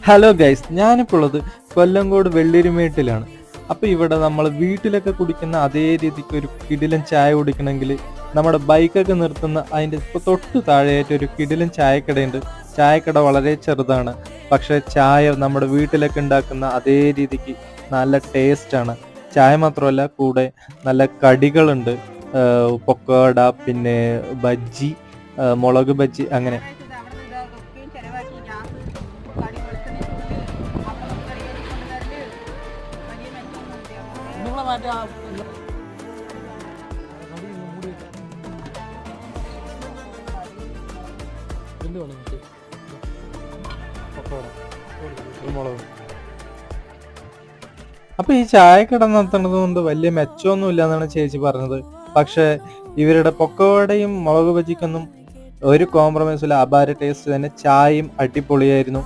Hello guys, ഞാനിപ്പോൾ ഉള്ളത് കൊല്ലങ്കോട് വെള്ളിരിമേട്ടിലാണ്. അപ്പോൾ ഇവിടെ നമ്മൾ വീട്ടിലൊക്കെ കുടിക്കുന്ന അതേ രീതിക്ക് ഒരു കിടിലൻ ചായ കുടിക്കണമെങ്കിൽ നമ്മുടെ ബൈക്കൊക്കെ നിർത്തുന്ന അതിൻ്റെ ഇപ്പോൾ തൊട്ട് താഴെയായിട്ട് ഒരു കിടിലൻ ചായക്കടയുണ്ട്. ചായക്കട വളരെ ചെറുതാണ്, പക്ഷേ ചായ നമ്മുടെ വീട്ടിലൊക്കെ ഉണ്ടാക്കുന്ന അതേ രീതിക്ക് നല്ല ടേസ്റ്റാണ്. ചായ മാത്രമല്ല, കൂടെ നല്ല കടികളുണ്ട്. പൊക്കോട, പിന്നെ ബജ്ജി, മുളക് ബജ്ജി, അങ്ങനെ. അപ്പൊ ഈ ചായക്കട നടത്തുന്നത് കൊണ്ട് വലിയ മെച്ചമൊന്നുമില്ല എന്നാണ് ചേച്ചി പറഞ്ഞത്. പക്ഷെ ഇവരുടെ പൊക്കവടയും മുളക് ബജിക്കൊന്നും ഒരു കോംപ്രമൈസും ഇല്ല. അപാര ടേസ്റ്റ് തന്നെ. ചായയും അടിപൊളിയായിരുന്നു.